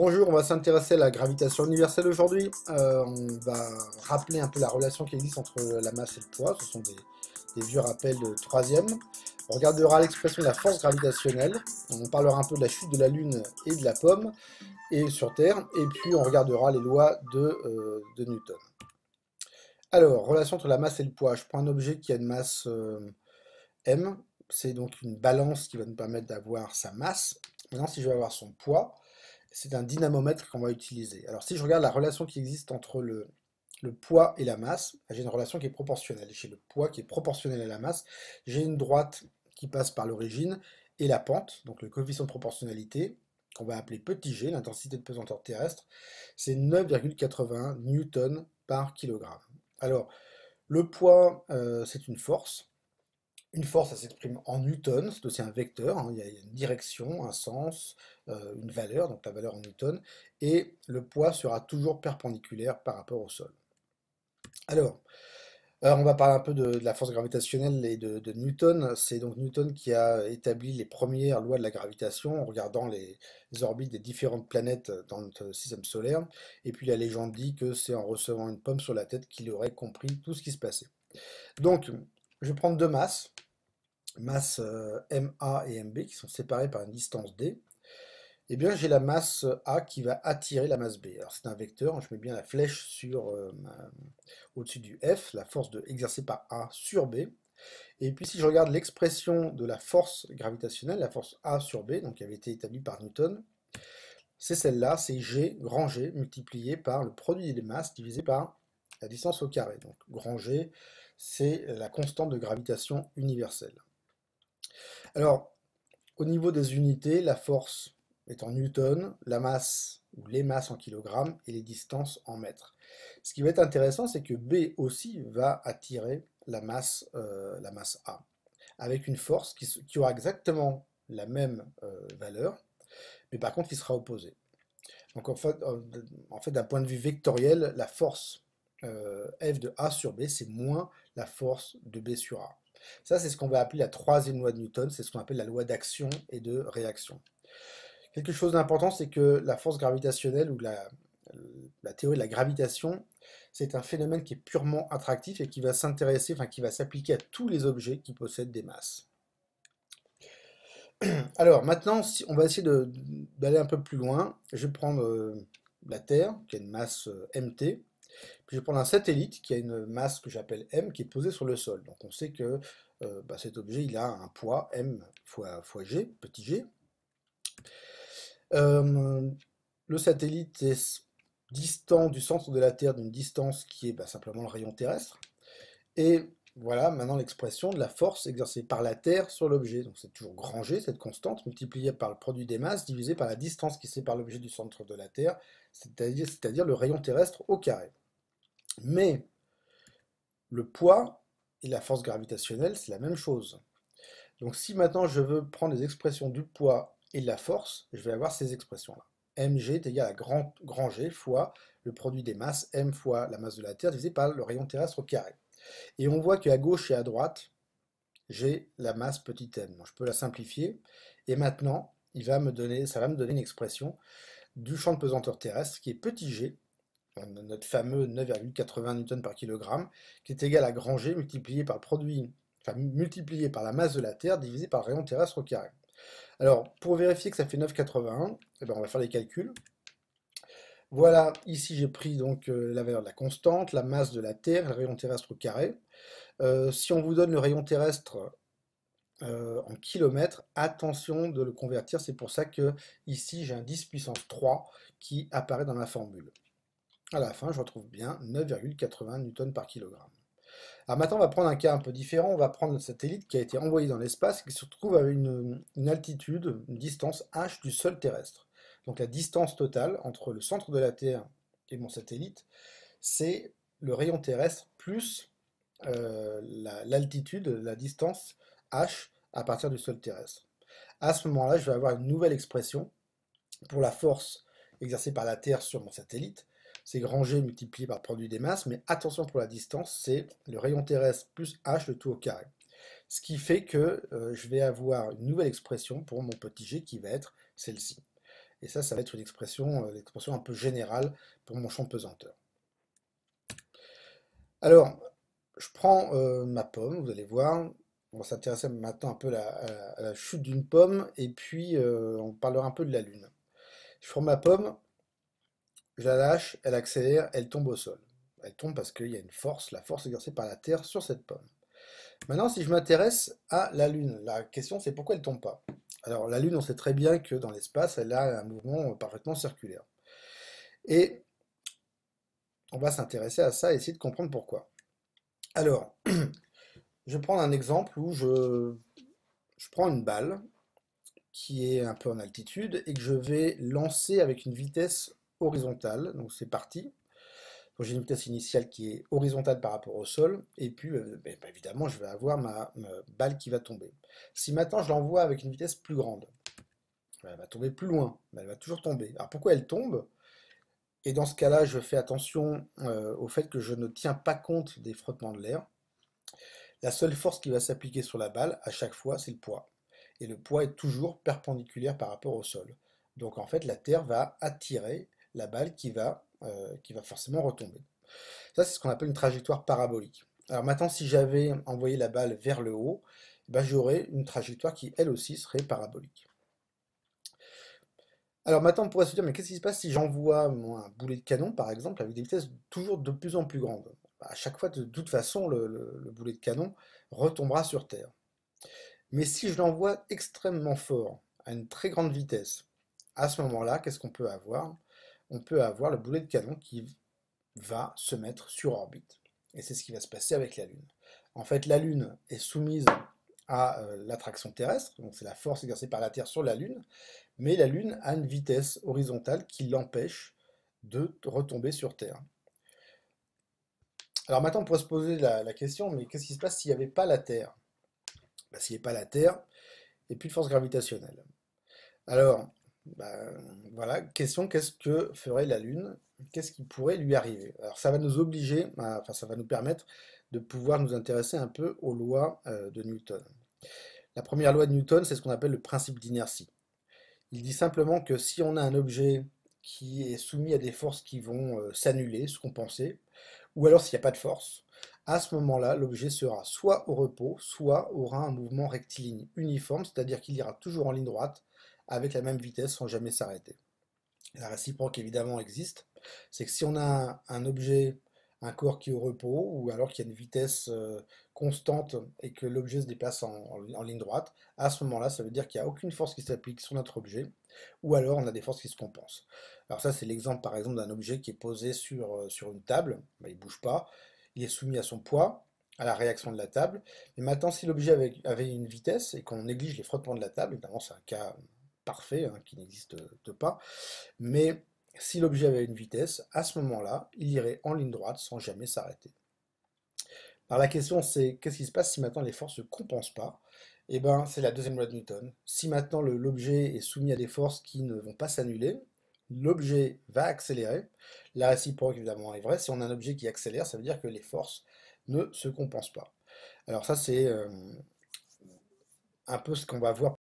Bonjour, on va s'intéresser à la gravitation universelle aujourd'hui. On va rappeler un peu la relation qui existe entre la masse et le poids. Ce sont des vieux rappels de troisième. On regardera l'expression de la force gravitationnelle. On parlera un peu de la chute de la Lune et de la pomme et sur Terre. Et puis on regardera les lois de Newton. Alors, relation entre la masse et le poids. Je prends un objet qui a une masse m. C'est donc une balance qui va nous permettre d'avoir sa masse. Maintenant, si je veux avoir son poids, c'est un dynamomètre qu'on va utiliser. Alors si je regarde la relation qui existe entre le poids et la masse, j'ai une relation qui est proportionnelle. Chez le poids qui est proportionnel à la masse, j'ai une droite qui passe par l'origine et la pente, donc le coefficient de proportionnalité, qu'on va appeler petit g, l'intensité de pesanteur terrestre, c'est 9,81 newtons par kilogramme. Alors, le poids, c'est une force. Une force, ça s'exprime en newton, c'est aussi un vecteur, hein, il y a une direction, un sens, une valeur, donc la valeur en newton, et le poids sera toujours perpendiculaire par rapport au sol. Alors, on va parler un peu de la force gravitationnelle et de Newton. C'est donc Newton qui a établi les premières lois de la gravitation en regardant les orbites des différentes planètes dans notre système solaire. Et puis la légende dit que c'est en recevant une pomme sur la tête qu'il aurait compris tout ce qui se passait. Donc, je vais prendre deux masses. Masse MA et MB qui sont séparées par une distance D, eh bien j'ai la masse A qui va attirer la masse B. Alors c'est un vecteur, je mets bien la flèche au-dessus du F, la force exercée par A sur B. Et puis si je regarde l'expression de la force gravitationnelle, la force A sur B, donc qui avait été établie par Newton, c'est celle-là, c'est G, grand G, multiplié par le produit des masses divisé par la distance au carré. Donc grand G, c'est la constante de gravitation universelle. Alors, au niveau des unités, la force est en newton, la masse ou les masses en kilogrammes et les distances en mètres. Ce qui va être intéressant, c'est que B aussi va attirer la masse A, avec une force qui aura exactement la même valeur, mais par contre qui sera opposée. Donc en fait d'un point de vue vectoriel, la force F de A sur B, c'est moins la force de B sur A. Ça, c'est ce qu'on va appeler la troisième loi de Newton, c'est ce qu'on appelle la loi d'action et de réaction. Quelque chose d'important, c'est que la force gravitationnelle ou la théorie de la gravitation, c'est un phénomène qui est purement attractif et qui va s'intéresser, enfin qui va s'appliquer à tous les objets qui possèdent des masses. Alors maintenant, on va essayer d'aller un peu plus loin. Je vais prendre la Terre, qui a une masse mt, puis je vais prendre un satellite qui a une masse que j'appelle m, qui est posée sur le sol. Donc on sait que cet objet il a un poids m fois g, petit g. Le satellite est distant du centre de la Terre d'une distance qui est simplement le rayon terrestre. Et voilà maintenant l'expression de la force exercée par la Terre sur l'objet. Donc c'est toujours grand G, cette constante, multipliée par le produit des masses, divisé par la distance qui sépare l'objet du centre de la Terre, c'est-à-dire le rayon terrestre au carré. Mais le poids et la force gravitationnelle, c'est la même chose. Donc si maintenant je veux prendre les expressions du poids et de la force, je vais avoir ces expressions-là. mg est égal à grand G fois le produit des masses, m fois la masse de la Terre, divisé par le rayon terrestre au carré. Et on voit qu'à gauche et à droite, j'ai la masse petit m. Donc je peux la simplifier. Et maintenant, ça va me donner une expression du champ de pesanteur terrestre qui est petit g, notre fameux 9,80 newtons par kilogramme, qui est égal à grand G multiplié par le produit, enfin multiplié par la masse de la Terre divisé par le rayon terrestre au carré. Alors, pour vérifier que ça fait 9,81, eh ben, on va faire les calculs. Voilà, ici j'ai pris donc la valeur de la constante, la masse de la Terre, le rayon terrestre au carré. Si on vous donne le rayon terrestre en kilomètres, attention de le convertir, c'est pour ça que ici j'ai un 10 puissance 3 qui apparaît dans ma formule. À la fin, je retrouve bien 9,80 newtons par kilogramme. Alors maintenant, on va prendre un cas un peu différent. On va prendre notre satellite qui a été envoyé dans l'espace et qui se trouve à une altitude, une distance h du sol terrestre. Donc la distance totale entre le centre de la Terre et mon satellite, c'est le rayon terrestre plus l'altitude, la distance h à partir du sol terrestre. À ce moment-là, je vais avoir une nouvelle expression pour la force exercée par la Terre sur mon satellite. C'est grand G multiplié par le produit des masses, mais attention pour la distance, c'est le rayon terrestre plus h le tout au carré. Ce qui fait que je vais avoir une nouvelle expression pour mon petit g qui va être celle-ci. Et ça va être une l'expression un peu générale pour mon champ de pesanteur. Alors, je prends ma pomme, vous allez voir. On va s'intéresser maintenant un peu à la chute d'une pomme, et puis on parlera un peu de la lune. Je prends ma pomme, je la lâche, elle accélère, elle tombe au sol. Elle tombe parce qu'il y a une force, la force exercée par la Terre sur cette pomme. Maintenant, si je m'intéresse à la Lune, la question c'est pourquoi elle tombe pas. Alors la Lune, on sait très bien que dans l'espace, elle a un mouvement parfaitement circulaire. Et on va s'intéresser à ça et essayer de comprendre pourquoi. Alors, je vais prendre un exemple où je prends une balle qui est un peu en altitude et que je vais lancer avec une vitesse horizontale. Donc c'est parti. Donc j'ai une vitesse initiale qui est horizontale par rapport au sol, et puis évidemment je vais avoir ma balle qui va tomber. Si maintenant je l'envoie avec une vitesse plus grande, elle va tomber plus loin, mais elle va toujours tomber. Alors pourquoi elle tombe? Et dans ce cas-là, je fais attention au fait que je ne tiens pas compte des frottements de l'air. La seule force qui va s'appliquer sur la balle, à chaque fois, c'est le poids. Et le poids est toujours perpendiculaire par rapport au sol. Donc en fait, la Terre va attirer la balle qui va forcément retomber. Ça, c'est ce qu'on appelle une trajectoire parabolique. Alors maintenant, si j'avais envoyé la balle vers le haut, ben, j'aurais une trajectoire qui, elle aussi, serait parabolique. Alors maintenant, on pourrait se dire, mais qu'est-ce qui se passe si j'envoie un boulet de canon, par exemple, avec des vitesses toujours de plus en plus grandes? À chaque fois, de toute façon, le boulet de canon retombera sur Terre. Mais si je l'envoie extrêmement fort, à une très grande vitesse, à ce moment-là, qu'est-ce qu'on peut avoir? On peut avoir le boulet de canon qui va se mettre sur orbite. Et c'est ce qui va se passer avec la Lune. En fait, la Lune est soumise à l'attraction terrestre, donc c'est la force exercée par la Terre sur la Lune, mais la Lune a une vitesse horizontale qui l'empêche de retomber sur Terre. Alors maintenant, on pourrait se poser la question, mais qu'est-ce qui se passe s'il n'y avait pas la Terre? Ben, s'il n'y avait pas la Terre, il n'y a plus de force gravitationnelle. Alors, ben, voilà, question, qu'est-ce que ferait la Lune? Qu'est-ce qui pourrait lui arriver? Alors ça va nous obliger, enfin ça va nous permettre de pouvoir nous intéresser un peu aux lois de Newton. La première loi de Newton, c'est ce qu'on appelle le principe d'inertie. Il dit simplement que si on a un objet qui est soumis à des forces qui vont s'annuler, se compenser, ou alors s'il n'y a pas de force, à ce moment-là, l'objet sera soit au repos, soit aura un mouvement rectiligne uniforme, c'est-à-dire qu'il ira toujours en ligne droite, avec la même vitesse sans jamais s'arrêter. La réciproque évidemment existe, c'est que si on a un objet, un corps qui est au repos, ou alors qu'il y a une vitesse constante et que l'objet se déplace en ligne droite, à ce moment-là, ça veut dire qu'il n'y a aucune force qui s'applique sur notre objet, ou alors on a des forces qui se compensent. Alors ça, c'est l'exemple par exemple d'un objet qui est posé sur une table, ben, il ne bouge pas, il est soumis à son poids, à la réaction de la table. Mais maintenant, si l'objet avait une vitesse et qu'on néglige les frottements de la table, évidemment c'est un cas parfait hein, qui n'existe pas, mais si l'objet avait une vitesse, à ce moment-là, il irait en ligne droite sans jamais s'arrêter. Alors la question c'est qu'est-ce qui se passe si maintenant les forces ne compensent pas? Eh bien, c'est la deuxième loi de Newton. Si maintenant l'objet est soumis à des forces qui ne vont pas s'annuler, l'objet va accélérer. La réciproque évidemment est vraie. Si on a un objet qui accélère, ça veut dire que les forces ne se compensent pas. Alors ça c'est un peu ce qu'on va voir